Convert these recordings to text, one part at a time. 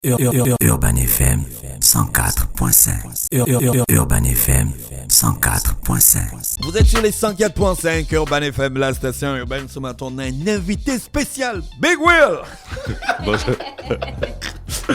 Urban FM 104.5. Urban FM 104.5. Vous êtes sur les 104.5 Urban FM, la station urbaine. Ce matin, on a un invité spécial, Big Will. Bonjour.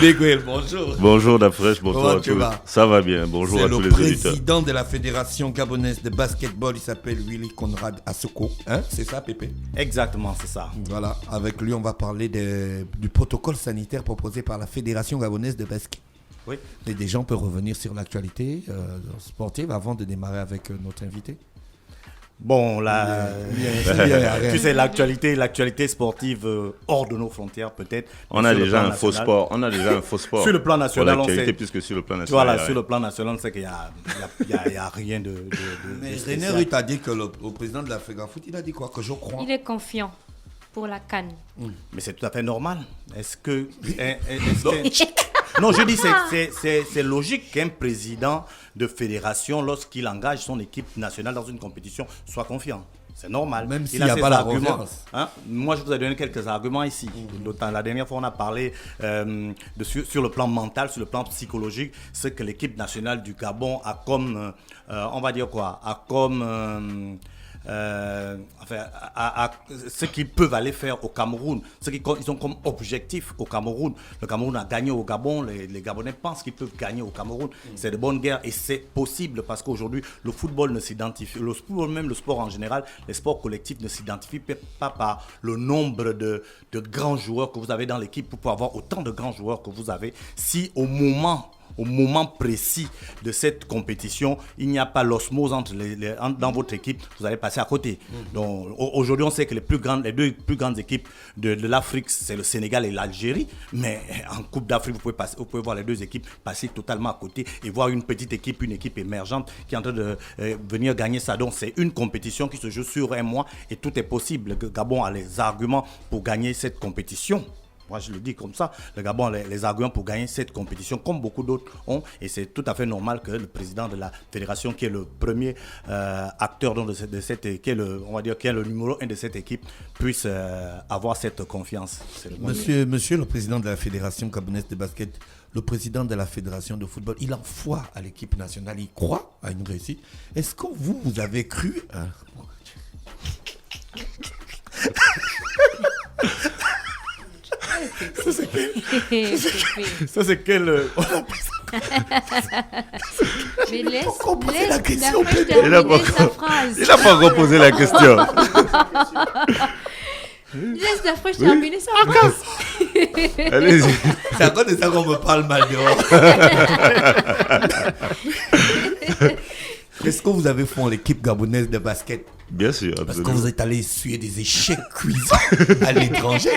Big Will, bonjour. Bonjour Dafresh, bonjour Comment à tu tous. vas? Ça va bien, bonjour à tous les auditeurs. C'est le président de la Fédération gabonaise de basketball, il s'appelle Willy Conrad Assoko. Hein? C'est ça, Pépé? Exactement, c'est ça. Voilà, avec lui, on va parler du protocole sanitaire proposé par la Fédération gabonaise de basket. Oui. Et des gens peuvent revenir sur l'actualité sportive avant de démarrer avec notre invité. Bon, là, tu sais, l'actualité sportive hors de nos frontières, peut-être. On a déjà un faux sport. Sur le plan national, on sait. Puisque sur le plan national. Voilà, sur le plan national, on sait qu'il n'y a rien de. Mais René Ruth a dit que le président de la FEGAFOOT, il a dit quoi? Que je crois. Il est confiant pour la CAN. Mais c'est tout à fait normal. Non, je dis c'est logique qu'un président de fédération, lorsqu'il engage son équipe nationale dans une compétition, soit confiant. C'est normal. Même s'il n'y a pas la confiance. Moi, je vous ai donné quelques arguments ici. La dernière fois, on a parlé sur le plan mental, sur le plan psychologique, ce que l'équipe nationale du Gabon a comme, on va dire quoi, a comme... ce qu'ils peuvent aller faire au Cameroun, ce qu'ils ont comme objectif au Cameroun. Le Cameroun a gagné au Gabon, les Gabonais pensent qu'ils peuvent gagner au Cameroun. C'est de bonne guerre et c'est possible parce qu'aujourd'hui, le football ne s'identifie, le football même, le sport en général, les sports collectifs ne s'identifient pas par le nombre de grands joueurs que vous avez dans l'équipe pour pouvoir avoir autant de grands joueurs que vous avez. Si au moment précis de cette compétition, il n'y a pas l'osmose dans votre équipe, vous allez passer à côté. Donc aujourd'hui, on sait que les deux plus grandes équipes de l'Afrique, c'est le Sénégal et l'Algérie, mais en Coupe d'Afrique, vous pouvez voir les deux équipes passer totalement à côté et voir une petite équipe, une équipe émergente qui est en train de venir gagner ça. Donc c'est une compétition qui se joue sur un mois et tout est possible. Le Gabon a les arguments pour gagner cette compétition. Moi, je le dis comme ça. Le Gabon a les arguments pour gagner cette compétition, comme beaucoup d'autres ont. Et c'est tout à fait normal que le président de la fédération, qui est le premier acteur de cette, qui est le numéro 1 de cette équipe, puisse avoir cette confiance. Monsieur le président de la Fédération gabonaise de basket, le président de la Fédération de football, il en foi à l'équipe nationale, il croit à une réussite. Est-ce que vous avez cru... Ça, c'est quel... Mais laisse la question, terminer sa phrase. Il n'a pas encore posé la question. Laisse Dafresh terminer sa phrase. Allez-y. C'est à cause de ça qu'on me parle mal dehors. Est-ce que vous avez fond l'équipe gabonaise de basket? Bien sûr, Parce absolument. que vous êtes allé essuyer des échecs cuisants à l'étranger,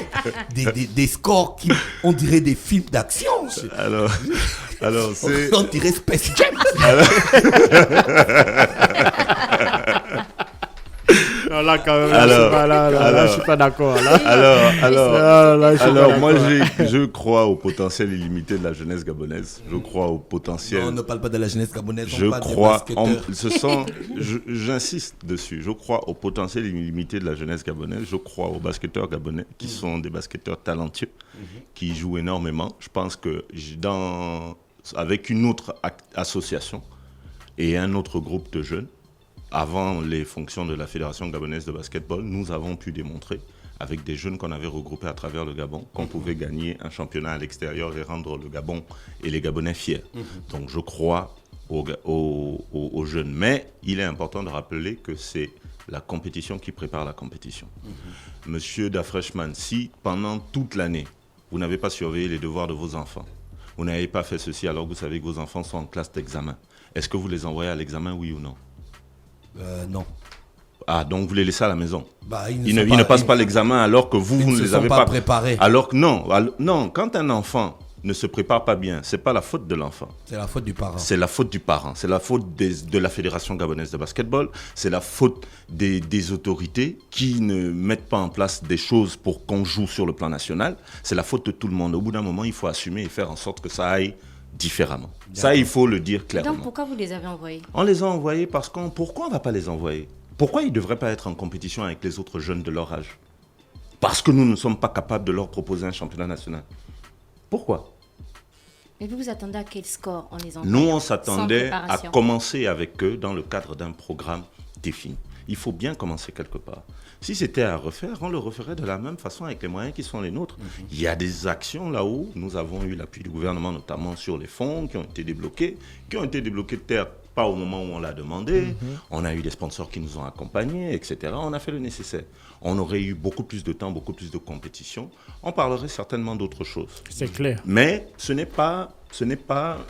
des scores qui, on dirait des films d'action. Alors c'est... On dirait Space Jam. Non, là, quand même, je suis pas d'accord. Alors, moi, je crois au potentiel illimité de la jeunesse gabonaise. Je crois au potentiel. Non, on ne parle pas de la jeunesse gabonaise. Je on parle crois, des basketteurs. j'insiste dessus. Je crois au potentiel illimité de la jeunesse gabonaise. Je crois aux basketteurs gabonais qui sont des basketteurs talentueux, qui jouent énormément. Je pense que avec une autre association et un autre groupe de jeunes, avant les fonctions de la Fédération gabonaise de basketball, nous avons pu démontrer, avec des jeunes qu'on avait regroupés à travers le Gabon, qu'on pouvait gagner un championnat à l'extérieur et rendre le Gabon et les Gabonais fiers. Donc je crois aux jeunes. Mais il est important de rappeler que c'est la compétition qui prépare la compétition. Monsieur Dafreshman, si pendant toute l'année, vous n'avez pas surveillé les devoirs de vos enfants, vous n'avez pas fait ceci alors que vous savez que vos enfants sont en classe d'examen, est-ce que vous les envoyez à l'examen, oui ou non? Non. Ah, donc vous les laissez à la maison. Ils ne passent pas l'examen alors que vous ne les avez pas préparés. Alors que non, quand un enfant ne se prépare pas bien, c'est pas la faute de l'enfant. C'est la faute du parent. C'est la faute du parent. C'est la faute de la Fédération gabonaise de basketball. C'est la faute des autorités qui ne mettent pas en place des choses pour qu'on joue sur le plan national. C'est la faute de tout le monde. Au bout d'un moment, il faut assumer et faire en sorte que ça aille différemment. Ça, il faut le dire clairement. Donc pourquoi vous les avez envoyés? On les a envoyés parce pourquoi on ne va pas les envoyer? Pourquoi ils ne devraient pas être en compétition avec les autres jeunes de leur âge? Parce que nous ne sommes pas capables de leur proposer un championnat national. Pourquoi? Mais vous attendez à quel score en les envoyant? Nous, on Sans s'attendait à préparation. commencer avec eux dans le cadre d'un programme défini. Il faut bien commencer quelque part. Si c'était à refaire, on le referait de la même façon avec les moyens qui sont les nôtres. Il y a des actions là-haut. Nous avons eu l'appui du gouvernement, notamment sur les fonds qui ont été débloqués de terre, pas au moment où on l'a demandé. On a eu des sponsors qui nous ont accompagnés, etc. On a fait le nécessaire. On aurait eu beaucoup plus de temps, beaucoup plus de compétition. On parlerait certainement d'autres choses. C'est clair. Mais ce n'est pas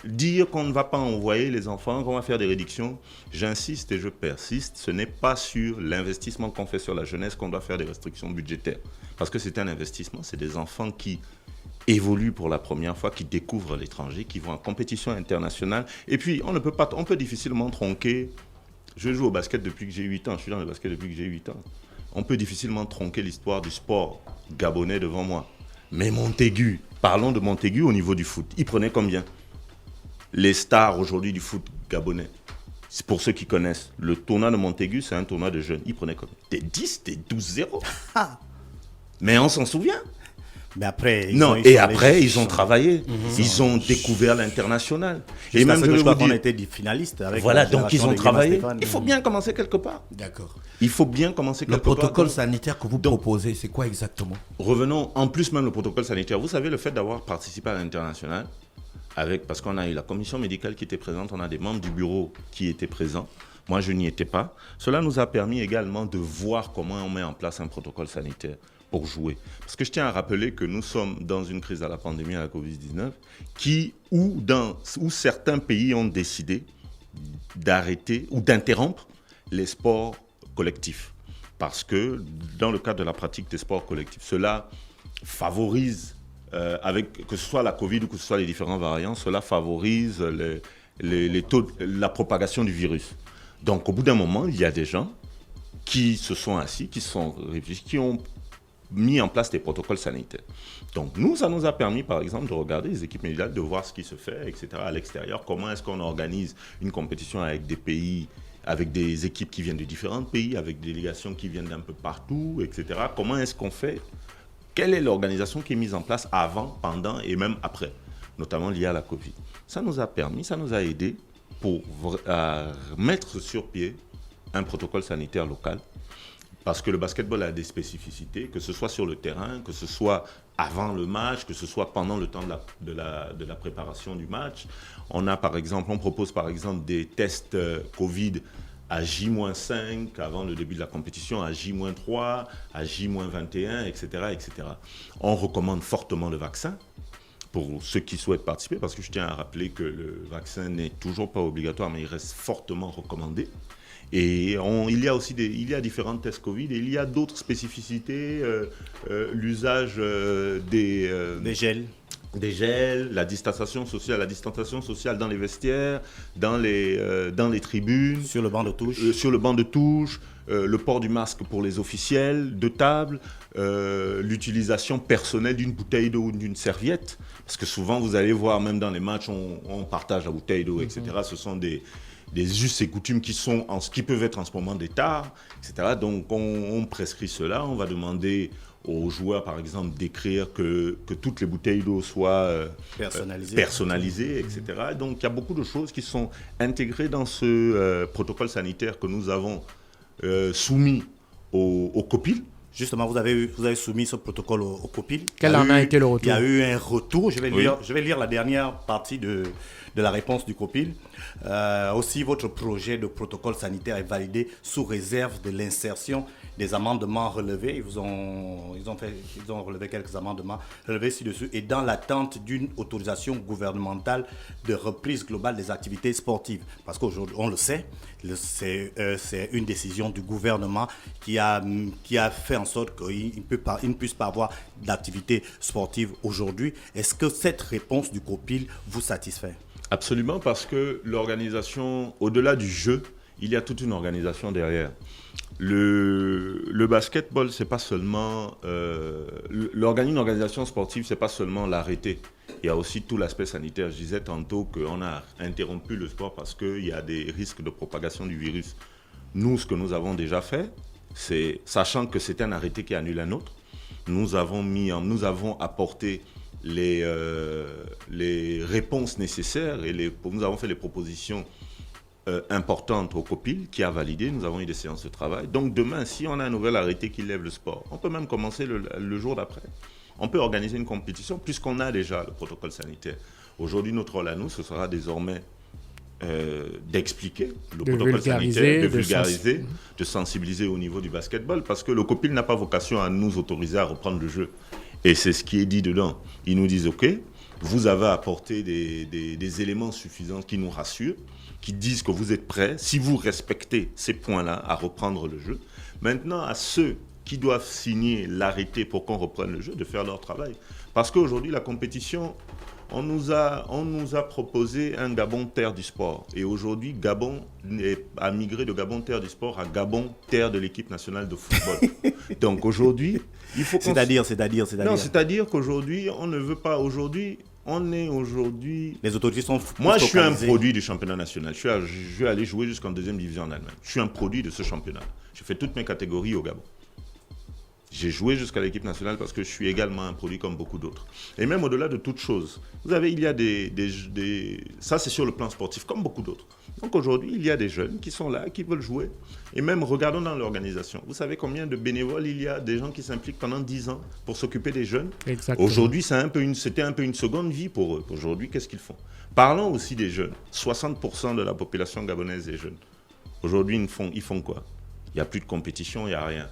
dire qu'on ne va pas envoyer les enfants, qu'on va faire des réductions. J'insiste et je persiste, ce n'est pas sur l'investissement qu'on fait sur la jeunesse qu'on doit faire des restrictions budgétaires. Parce que c'est un investissement, c'est des enfants qui évoluent pour la première fois, qui découvrent l'étranger, qui vont en compétition internationale. Et puis, on peut difficilement tronquer. Je joue au basket depuis que j'ai 8 ans, je suis dans le basket depuis que j'ai 8 ans. On peut difficilement tronquer l'histoire du sport gabonais devant moi. Mais Montaigu, parlons de Montaigu au niveau du foot. Il prenait combien? Les stars aujourd'hui du foot gabonais. C'est pour ceux qui connaissent. Le tournoi de Montaigu, c'est un tournoi de jeunes. Il prenait combien? Des 10, des 12-0. Mais on s'en souvient. Mais après, ils ont travaillé. Ils ont découvert l'international. Et même, je crois qu'on était des finalistes. Avec voilà, donc ils ont travaillé. Stéphane. Il faut bien commencer quelque part. D'accord. Il faut bien commencer quelque Le part. protocole sanitaire que vous proposez, c'est quoi exactement? Revenons, en plus même le protocole sanitaire. Vous savez, le fait d'avoir participé à l'international, parce qu'on a eu la commission médicale qui était présente, on a des membres du bureau qui étaient présents. Moi, je n'y étais pas. Cela nous a permis également de voir comment on met en place un protocole sanitaire pour jouer. Parce que je tiens à rappeler que nous sommes dans une crise à la pandémie, à la Covid-19, où certains pays ont décidé d'arrêter ou d'interrompre les sports collectifs. Parce que dans le cadre de la pratique des sports collectifs, cela favorise, que ce soit la Covid ou que ce soit les différents variants, cela favorise les taux, la propagation du virus. Donc au bout d'un moment, il y a des gens qui se sont assis, qui sont réfléchis, qui ont mis en place des protocoles sanitaires. Donc nous, ça nous a permis par exemple de regarder les équipes médicales, de voir ce qui se fait, etc. à l'extérieur. Comment est-ce qu'on organise une compétition avec des pays, avec des équipes qui viennent de différents pays, avec des délégations qui viennent d'un peu partout, etc. Comment est-ce qu'on fait? Quelle est l'organisation qui est mise en place avant, pendant et même après, notamment liée à la Covid? Ça nous a permis, ça nous a aidé pour mettre sur pied un protocole sanitaire local. Parce que le basketball a des spécificités, que ce soit sur le terrain, que ce soit avant le match, que ce soit pendant le temps de la préparation du match. On propose par exemple des tests Covid à J-5 avant le début de la compétition, à J-3, à J-21, etc., etc. On recommande fortement le vaccin pour ceux qui souhaitent participer, parce que je tiens à rappeler que le vaccin n'est toujours pas obligatoire, mais il reste fortement recommandé. Et il y a différents tests Covid et il y a d'autres spécificités, l'usage des gels, la distanciation sociale dans les vestiaires, dans les tribunes, sur le banc de touche, le port du masque pour les officiels de table, l'utilisation personnelle d'une bouteille d'eau ou d'une serviette, parce que souvent vous allez voir même dans les matchs on partage la bouteille d'eau, etc. Ce sont des us et coutumes qui peuvent être en ce moment des tares, etc. Donc on prescrit cela, on va demander aux joueurs par exemple d'écrire que toutes les bouteilles d'eau soient personnalisées, etc. Donc il y a beaucoup de choses qui sont intégrées dans ce protocole sanitaire que nous avons soumis au COPIL. Justement, vous avez soumis ce protocole au COPIL. Quel en a été le retour? Il y a eu un retour. Je vais lire la dernière partie de la réponse du COPIL. Aussi, votre projet de protocole sanitaire est validé sous réserve de l'insertion des amendements relevés. Ils ont relevé quelques amendements relevés ci-dessus. Et dans l'attente d'une autorisation gouvernementale de reprise globale des activités sportives. Parce qu'aujourd'hui, on le sait, c'est une décision du gouvernement qui a fait en sorte qu'il ne puisse pas avoir d'activité sportive aujourd'hui. Est-ce que cette réponse du COPIL vous satisfait? Absolument, parce que l'organisation, au-delà du jeu, il y a toute une organisation derrière. Le basketball, c'est pas seulement... une organisation sportive, c'est pas seulement l'arrêter. Il y a aussi tout l'aspect sanitaire. Je disais tantôt qu'on a interrompu le sport parce qu'il y a des risques de propagation du virus. Nous, ce que nous avons déjà fait, c'est, sachant que c'est un arrêté qui annule un autre, nous avons apporté les réponses nécessaires et nous avons fait les propositions importante au COPIL qui a validé, nous avons eu des séances de travail. Donc demain, si on a un nouvel arrêté qui lève le sport, on peut même commencer le jour d'après. On peut organiser une compétition puisqu'on a déjà le protocole sanitaire. Aujourd'hui, notre rôle à nous, ce sera désormais d'expliquer le protocole sanitaire, de vulgariser, de sensibiliser au niveau du basketball parce que le COPIL n'a pas vocation à nous autoriser à reprendre le jeu. Et c'est ce qui est dit dedans. Ils nous disent, OK, vous avez apporté des éléments suffisants qui nous rassurent, qui disent que vous êtes prêts, si vous respectez ces points-là, à reprendre le jeu. Maintenant, à ceux qui doivent signer l'arrêté pour qu'on reprenne le jeu, de faire leur travail. Parce qu'aujourd'hui, la compétition, on nous a proposé un Gabon terre du sport. Et aujourd'hui, Gabon a migré de Gabon terre du sport à Gabon terre de l'équipe nationale de football. Donc aujourd'hui, il faut qu'on... C'est-à-dire... Non, c'est-à-dire qu'aujourd'hui, on ne veut pas... Aujourd'hui... Les autorités sont... Moi, je suis un produit du championnat national. Je vais aller jouer jusqu'en 2e division en Allemagne. Je suis un produit de ce championnat. J'ai fait toutes mes catégories au Gabon. J'ai joué jusqu'à l'équipe nationale parce que je suis également un produit comme beaucoup d'autres. Et même au-delà de toute chose, vous savez, il y a ça, c'est sur le plan sportif, comme beaucoup d'autres. Donc aujourd'hui, il y a des jeunes qui sont là, qui veulent jouer. Et même, regardons dans l'organisation. Vous savez combien de bénévoles il y a, des gens qui s'impliquent pendant 10 ans pour s'occuper des jeunes. Exactement. Aujourd'hui, c'était un peu une seconde vie pour eux. Aujourd'hui, qu'est-ce qu'ils font? Parlons aussi des jeunes. 60% de la population gabonaise est jeune. Aujourd'hui, ils font quoi? Il n'y a plus de compétition, il n'y a rien.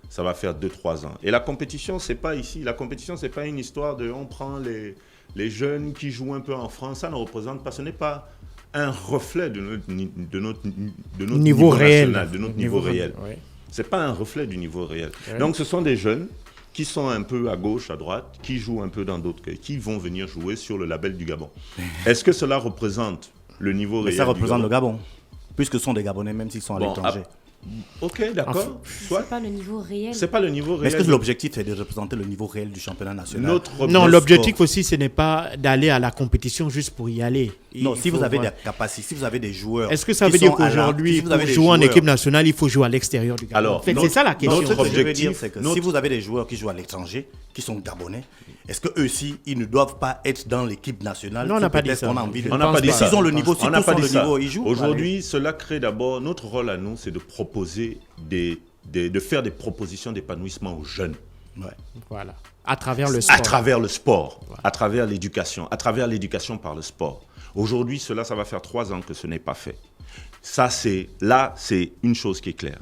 Ça va faire 2-3 ans. Et la compétition, c'est pas ici. La compétition, c'est pas une histoire de on prend les jeunes qui jouent un peu en France. Ça ne représente pas, ce n'est pas un reflet de notre niveau réel. National, de notre niveau réel. Ouais. C'est pas un reflet du niveau réel. Ouais. Donc ce sont des jeunes qui sont un peu à gauche, à droite, qui jouent un peu dans d'autres, qui vont venir jouer sur le label du Gabon. Est-ce que cela représente le niveau réel? Mais ça représente le Gabon, puisque ce sont des Gabonais, même s'ils sont à l'étranger. Ok, d'accord. C'est pas le niveau réel. C'est pas le niveau réel. Est-ce que l'objectif est de représenter le niveau réel du championnat national? Non, l'objectif aussi, ce n'est pas d'aller à la compétition juste pour y aller. Non, si vous avez des capacités, si vous avez des joueurs. Est-ce que ça veut dire qu'aujourd'hui, pour jouer en équipe nationale, il faut jouer à l'extérieur du Gabon? Alors, en fait, c'est ça la question. Notre objectif, c'est que si vous avez des joueurs qui jouent à l'étranger, qui sont gabonais, est-ce qu'eux aussi, ils ne doivent pas être dans l'équipe nationale? Non, on n'a pas dit ça. On a envie de... On n'a pas dit ça. S'ils ont le niveau, On n'a pas dit ça. ils jouent. Aujourd'hui, cela crée d'abord, notre rôle à nous, c'est de proposer de faire des propositions d'épanouissement aux jeunes. Ouais. Voilà. À travers le sport. À travers le sport, à travers l'éducation par le sport. Aujourd'hui, ça va faire 3 ans que ce n'est pas fait. C'est une chose qui est claire.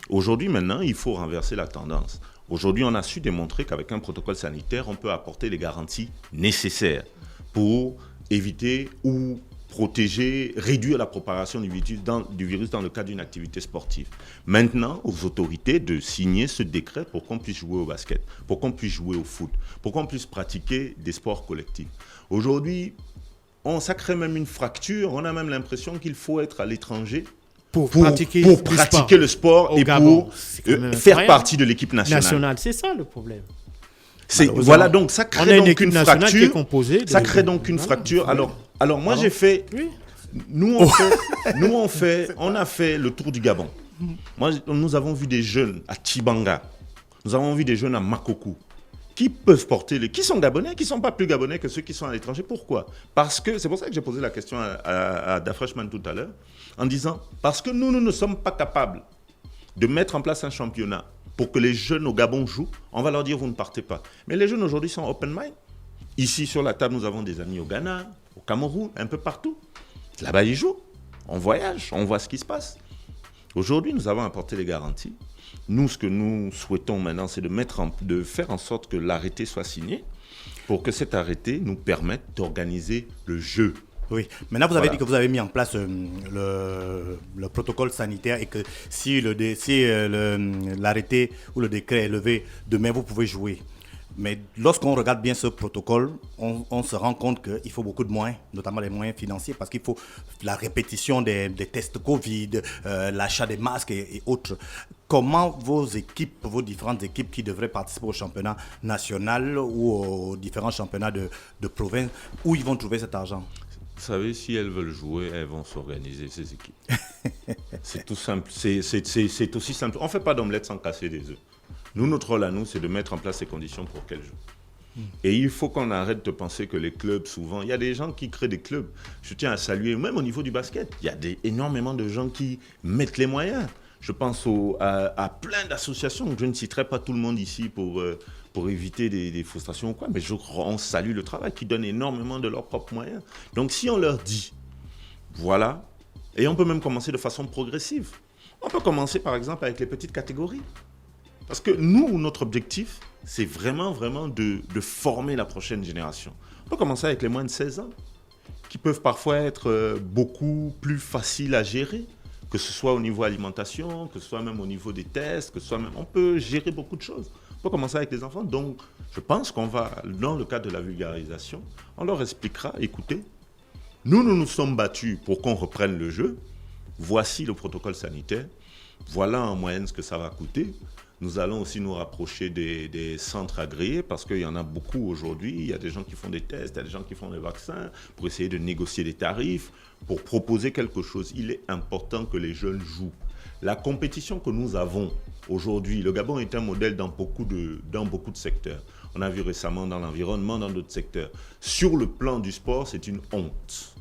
Aujourd'hui, maintenant, il faut renverser la tendance. Aujourd'hui, on a su démontrer qu'avec un protocole sanitaire, on peut apporter les garanties nécessaires pour éviter ou protéger, réduire la propagation du virus dans le cadre d'une activité sportive. Maintenant, aux autorités de signer ce décret pour qu'on puisse jouer au basket, pour qu'on puisse jouer au foot, pour qu'on puisse pratiquer des sports collectifs. Aujourd'hui, ça crée même une fracture. On a même l'impression qu'il faut être à l'étranger pour pratiquer le sport et Gabon. pour faire partie de l'équipe nationale. C'est ça le problème. Voilà, donc ça crée donc une fracture. Ça crée donc une fracture. Alors moi j'ai fait... Oui. On a fait le tour du Gabon. Nous avons vu des jeunes à Tchibanga. Nous avons vu des jeunes à Makokou. Qui peuvent porter qui sont gabonais, qui ne sont pas plus gabonais que ceux qui sont à l'étranger. Pourquoi? Parce que, c'est pour ça que j'ai posé la question à Dafreshman tout à l'heure, en disant, parce que nous ne sommes pas capables de mettre en place un championnat pour que les jeunes au Gabon jouent, on va leur dire, vous ne partez pas. Mais les jeunes aujourd'hui sont open mind. Ici, sur la table, nous avons des amis au Ghana, au Cameroun, un peu partout. Là-bas, ils jouent. On voyage, on voit ce qui se passe. Aujourd'hui, nous avons apporté les garanties. Nous, ce que nous souhaitons maintenant, c'est de faire en sorte que l'arrêté soit signé pour que cet arrêté nous permette d'organiser le jeu. Oui, maintenant vous avez dit que vous avez mis en place le protocole sanitaire et que si l'arrêté ou le décret est levé, demain vous pouvez jouer. Mais lorsqu'on regarde bien ce protocole, on se rend compte qu'il faut beaucoup de moyens, notamment les moyens financiers, parce qu'il faut la répétition des tests Covid, l'achat des masques et autres. Comment vos différentes équipes qui devraient participer au championnat national ou aux différents championnats de province, où ils vont trouver cet argent? Vous savez, si elles veulent jouer, elles vont s'organiser, ces équipes. C'est tout simple. C'est aussi simple. On ne fait pas d'omelette sans casser des œufs. Nous, notre rôle à nous, c'est de mettre en place ces conditions pour qu'elles jouent. Et il faut qu'on arrête de penser que les clubs, souvent, il y a des gens qui créent des clubs. Je tiens à saluer, même au niveau du basket, il y a énormément de gens qui mettent les moyens. Je pense à plein d'associations. Je ne citerai pas tout le monde ici pour éviter des frustrations ou quoi, mais on salue le travail, qui donne énormément de leurs propres moyens. Donc si on leur dit, voilà, et on peut même commencer de façon progressive. On peut commencer par exemple avec les petites catégories. Parce que nous, notre objectif, c'est vraiment de former la prochaine génération. On peut commencer avec les moins de 16 ans, qui peuvent parfois être beaucoup plus faciles à gérer, que ce soit au niveau alimentation, que ce soit même au niveau des tests, que ce soit même... On peut gérer beaucoup de choses. On peut commencer avec les enfants. Donc, je pense qu'on va, dans le cadre de la vulgarisation, on leur expliquera, écoutez, nous sommes battus pour qu'on reprenne le jeu. Voici le protocole sanitaire. Voilà en moyenne ce que ça va coûter. Nous allons aussi nous rapprocher des centres agréés parce qu'il y en a beaucoup aujourd'hui. Il y a des gens qui font des tests, il y a des gens qui font des vaccins pour essayer de négocier des tarifs, pour proposer quelque chose. Il est important que les jeunes jouent. La compétition que nous avons aujourd'hui, le Gabon est un modèle dans beaucoup de secteurs. On a vu récemment dans l'environnement, dans d'autres secteurs. Sur le plan du sport, c'est une honte.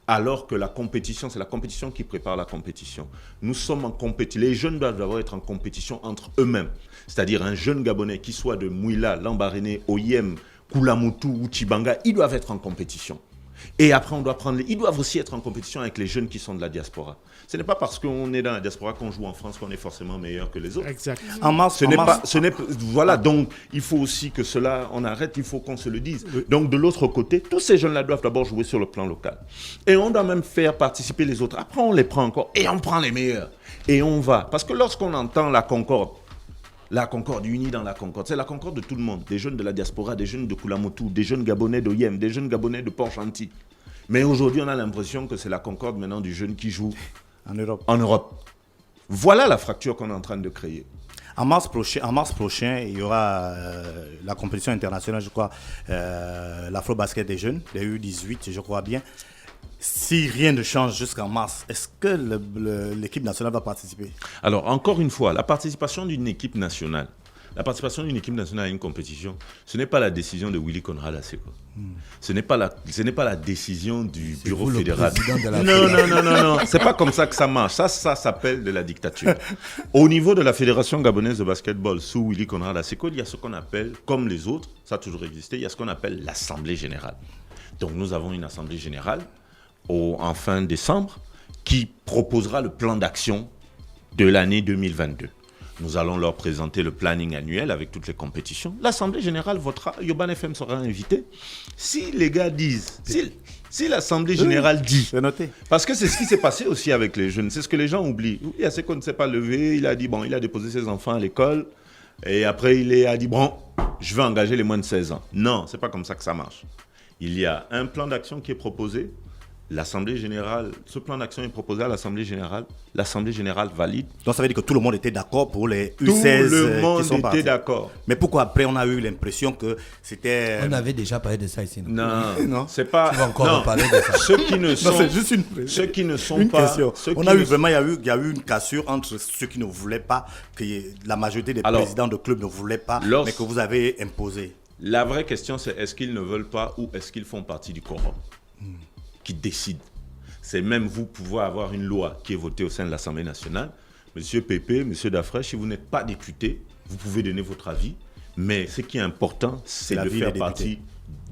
Alors que la compétition, c'est la compétition qui prépare la compétition. Nous sommes en compétition. Les jeunes doivent d'abord être en compétition entre eux-mêmes. C'est-à-dire un jeune Gabonais qui soit de Mouila, Lambaréné, Oyem, Koulamoutou ou Tchibanga, ils doivent être en compétition. Et après, ils doivent aussi être en compétition avec les jeunes qui sont de la diaspora. Ce n'est pas parce qu'on est dans la diaspora qu'on joue en France qu'on est forcément meilleur que les autres. Exact. Voilà, donc il faut aussi que cela, on arrête, il faut qu'on se le dise. Donc de l'autre côté, tous ces jeunes-là doivent d'abord jouer sur le plan local. Et on doit même faire participer les autres. Après, on les prend encore et on prend les meilleurs. Et on va. Parce que lorsqu'on entend la Concorde unie dans la Concorde, c'est la Concorde de tout le monde. Des jeunes de la diaspora, des jeunes de Koulamoutou, des jeunes Gabonais d'Oyem, des jeunes Gabonais de Port-Gentil. Mais aujourd'hui, on a l'impression que c'est la Concorde maintenant du jeune qui joue en Europe. Voilà la fracture qu'on est en train de créer. En mars prochain, il y aura la compétition internationale, je crois, l'Afro-Basket des jeunes, les U18, je crois bien. Si rien ne change jusqu'en mars, est-ce que l'équipe nationale va participer? Alors, encore une fois, la participation d'une équipe nationale à une compétition, ce n'est pas la décision de Willy Conrad Asseco. Ce n'est pas la décision du bureau fédéral. Non. C'est pas comme ça que ça marche. Ça s'appelle de la dictature. Au niveau de la Fédération gabonaise de basketball sous Willy Conrad Asseco, il y a ce qu'on appelle, comme les autres, ça a toujours existé, il y a ce qu'on appelle l'Assemblée générale. Donc nous avons une Assemblée générale en fin décembre qui proposera le plan d'action de l'année 2022. Nous allons leur présenter le planning annuel avec toutes les compétitions. L'Assemblée générale votera, Yoban FM sera invité. Si les gars disent, si l'Assemblée générale dit, parce que c'est ce qui s'est passé aussi avec les jeunes, c'est ce que les gens oublient. Il y a ceux qu'on ne s'est pas levé, il a dit, il a déposé ses enfants à l'école, et après il a dit, je vais engager les moins de 16 ans. Non, c'est pas comme ça que ça marche. Il y a un plan d'action qui est proposé. L'Assemblée générale, ce plan d'action est proposé à l'Assemblée générale valide. Donc ça veut dire que tout le monde était d'accord pour les U16 qui sont partis. Tout le monde était d'accord. Mais pourquoi après on a eu l'impression que c'était... On avait déjà parlé de ça ici. Non, c'est pas... Tu vas encore parler de ça. Ceux qui ne sont... Non, c'est juste ceux qui ne sont une pas... question. On a eu vraiment, il y a eu une cassure entre ceux qui ne voulaient pas, que la majorité des présidents de clubs ne voulaient pas, mais que vous avez imposé. La vraie question, c'est est-ce qu'ils ne veulent pas ou est-ce qu'ils font partie du quorum qui décide. C'est même vous pouvez avoir une loi qui est votée au sein de l'Assemblée nationale. Monsieur Pépé, Monsieur Dafresh, si vous n'êtes pas député, vous pouvez donner votre avis. Mais ce qui est important, c'est de faire partie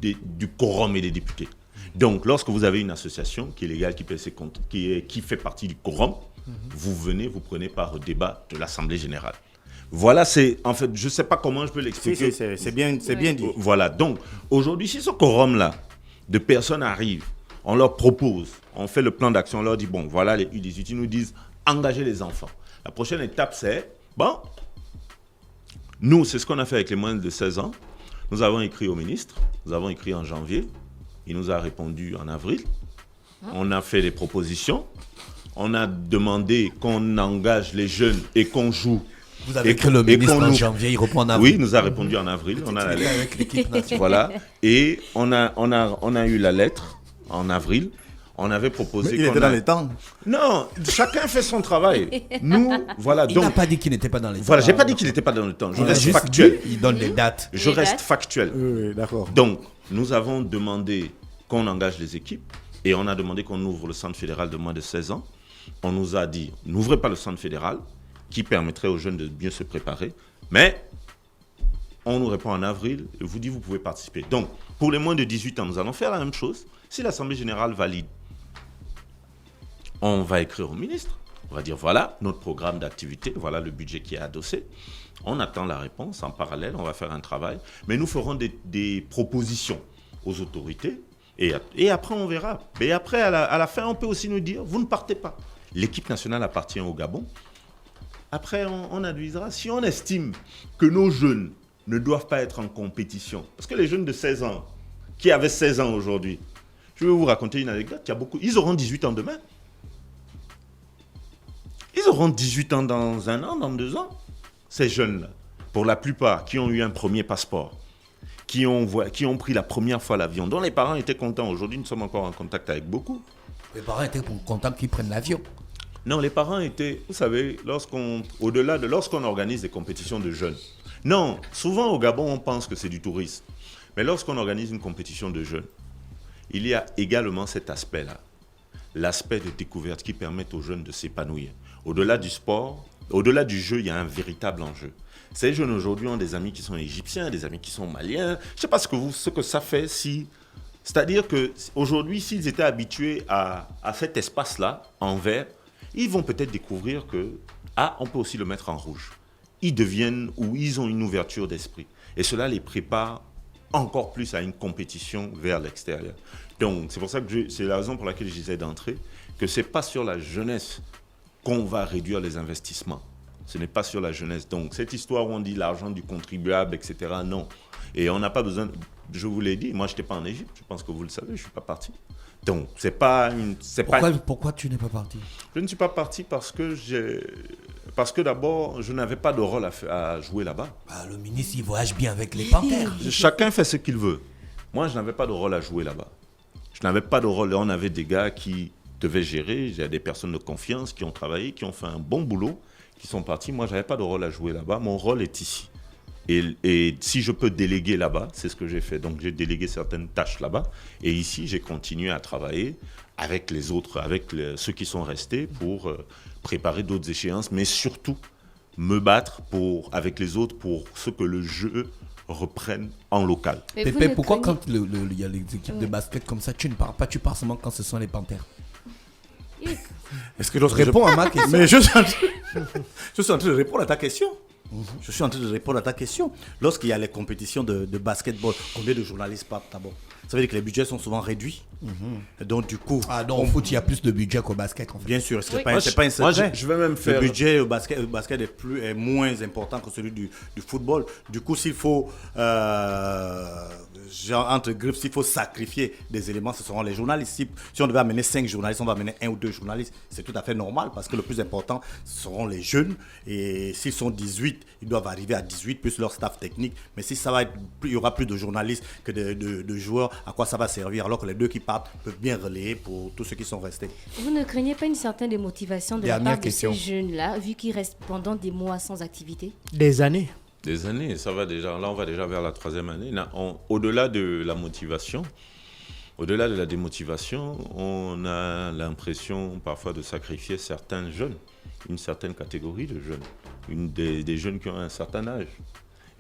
du quorum et des députés. Donc, lorsque vous avez une association qui est légale, qui fait partie du quorum, vous prenez part au débat de l'Assemblée générale. Voilà, en fait, je ne sais pas comment je peux l'expliquer. C'est bien dit. Voilà, donc, aujourd'hui, si ce quorum-là, de personnes arrivent, on leur propose, on fait le plan d'action, on leur dit, voilà les U18, ils nous disent, engagez les enfants. La prochaine étape, c'est, nous, c'est ce qu'on a fait avec les moins de 16 ans. Nous avons écrit au ministre, nous avons écrit en janvier, il nous a répondu en avril. On a fait des propositions, on a demandé qu'on engage les jeunes et qu'on joue. Vous avez écrit le ministre en janvier, il répond en avril. Oui, il nous a répondu en avril. On a la lettre. Avec l'équipe nationale. Voilà, et on a eu la lettre en avril. On avait proposé Mais il était dans les temps. Non, chacun fait son travail. Nous, voilà. Il Donc, n'a pas dit qu'il n'était pas dans les voilà, temps. j'ai pas dit qu'il n'était pas dans le temps. Je Il a reste juste factuel. dit, il donne des dates. Je Les reste dates. factuel. Oui, d'accord. Donc, nous avons demandé qu'on engage les équipes et on a demandé qu'on ouvre le centre fédéral de moins de 16 ans. On nous a dit, n'ouvrez pas le centre fédéral qui permettrait aux jeunes de mieux se préparer. Mais on nous répond en avril et vous dit, vous pouvez participer. Donc, pour les moins de 18 ans, nous allons faire la même chose. Si l'Assemblée générale valide, on va écrire au ministre. On va dire, voilà notre programme d'activité, voilà le budget qui est adossé. On attend la réponse. En parallèle, on va faire un travail. Mais nous ferons des propositions aux autorités. Et après, on verra. Et après, à la fin, on peut aussi nous dire, vous ne partez pas. L'équipe nationale appartient au Gabon. Après, on advisera. Si on estime que nos jeunes ne doivent pas être en compétition, parce que les jeunes de 16 ans, qui avaient 16 ans aujourd'hui, je vais vous raconter une anecdote. Ils auront 18 ans demain. Ils auront 18 ans dans 1 an, dans 2 ans. Ces jeunes-là, pour la plupart, qui ont eu un premier passeport, qui ont pris la première fois l'avion, dont les parents étaient contents. Aujourd'hui, nous sommes encore en contact avec beaucoup. Les parents étaient contents qu'ils prennent l'avion. Non, les parents étaient, vous savez, lorsqu'on organise des compétitions de jeunes. Non, souvent au Gabon, on pense que c'est du tourisme. Mais lorsqu'on organise une compétition de jeunes, il y a également cet aspect-là. L'aspect de découverte qui permet aux jeunes de s'épanouir. Au-delà du sport, au-delà du jeu, il y a un véritable enjeu. Ces jeunes aujourd'hui ont des amis qui sont égyptiens, des amis qui sont maliens. Je ne sais pas ce que ça fait si... C'est-à-dire qu'aujourd'hui, s'ils étaient habitués à cet espace-là, en vert, ils vont peut-être découvrir que, on peut aussi le mettre en rouge. Ils deviennent, ou ils ont une ouverture d'esprit. Et cela les prépare encore plus à une compétition vers l'extérieur. Donc, c'est pour ça que c'est la raison pour laquelle je disais d'entrée que ce n'est pas sur la jeunesse qu'on va réduire les investissements. Ce n'est pas sur la jeunesse. Donc, cette histoire où on dit l'argent du contribuable, etc., non. Et on n'a pas besoin... Je vous l'ai dit, moi, je n'étais pas en Égypte. Je pense que vous le savez, je ne suis pas parti. Donc, c'est pas une... Pourquoi tu n'es pas parti? Je ne suis pas parti parce que d'abord, je n'avais pas de rôle à jouer là-bas. Le ministre, il voyage bien avec les panthères. Chacun fait ce qu'il veut. Moi, je n'avais pas de rôle à jouer là-bas. Je n'avais pas de rôle. On avait des gars qui devaient gérer. Il y a des personnes de confiance qui ont travaillé, qui ont fait un bon boulot, qui sont partis. Moi, je n'avais pas de rôle à jouer là-bas. Mon rôle est ici. Et si je peux déléguer là-bas, c'est ce que j'ai fait. Donc, j'ai délégué certaines tâches là-bas. Et ici, j'ai continué à travailler avec les autres, ceux qui sont restés pour préparer d'autres échéances, mais surtout me battre avec les autres pour ce que le jeu reprenne en local. Mais Pépé, pourquoi quand il y a les équipes de basket comme ça, tu ne pars pas, tu pars seulement quand ce sont les panthères? Est-ce que lorsque Réponds à ma question. Mais je suis en train de répondre à ta question. Je suis en train de répondre à ta question. Lorsqu'il y a les compétitions de basketball, combien de journalistes partent d'abord? Ça veut dire que les budgets sont souvent réduits. Donc du coup... Au foot, il y a plus de budget qu'au basket, en fait. Bien sûr, c'est Oui. pas un secret. Je vais même faire... Le budget au basket est moins important que celui du football. Du coup, s'il faut, entre griffes, s'il faut sacrifier des éléments, ce seront les journalistes. Si on devait amener 5 journalistes, on va amener 1 ou 2 journalistes. C'est tout à fait normal parce que le plus important, ce seront les jeunes. Et s'ils sont 18, ils doivent arriver à 18, plus leur staff technique. Mais si il y aura plus de journalistes que de joueurs, à quoi ça va servir? Alors que les 2 qui partent peuvent bien relayer pour tous ceux qui sont restés. Vous ne craignez pas une certaine démotivation de la Dernière part question. de ces jeunes-là, vu qu'ils restent pendant des mois sans activité? Des années. Des années, ça va déjà. Là, on va déjà vers la 3e année. Au-delà de la motivation, au-delà de la démotivation, on a l'impression parfois de sacrifier certains jeunes, une certaine catégorie de jeunes, des jeunes qui ont un certain âge.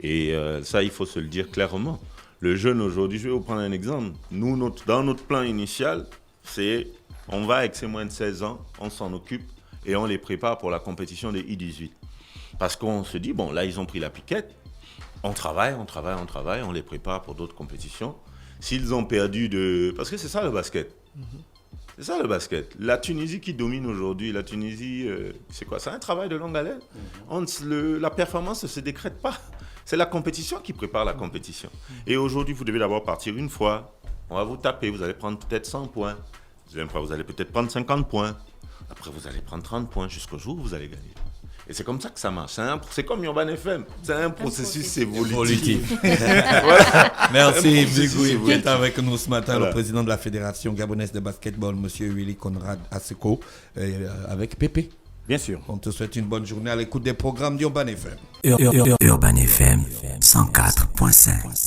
Et ça, il faut se le dire clairement. Le jeune aujourd'hui, je vais vous prendre un exemple. Nous, dans notre plan initial, on va avec ces moins de 16 ans, on s'en occupe et on les prépare pour la compétition des I-18. Parce qu'on se dit, bon, là, ils ont pris la piquette, on travaille, on les prépare pour d'autres compétitions. S'ils ont perdu parce que c'est ça le basket. C'est ça le basket. La Tunisie qui domine aujourd'hui, la Tunisie, c'est quoi? C'est un travail de longue haleine. La performance ne se décrète pas. C'est la compétition qui prépare la compétition. Et aujourd'hui, vous devez d'abord partir une fois. On va vous taper, vous allez prendre peut-être 100 points. Deuxième fois, vous allez peut-être prendre 50 points. Après, vous allez prendre 30 points jusqu'au jour où vous allez gagner. Et c'est comme ça que ça marche. C'est comme Urban FM. C'est un processus évolutif. Merci, Bigouille, qui est avec nous ce matin, le président de la Fédération gabonaise de basketball, M. Willy Conrad Aseko, avec Pépé. Bien sûr. On te souhaite une bonne journée à l'écoute des programmes d'Urban FM. Urban FM 104.5.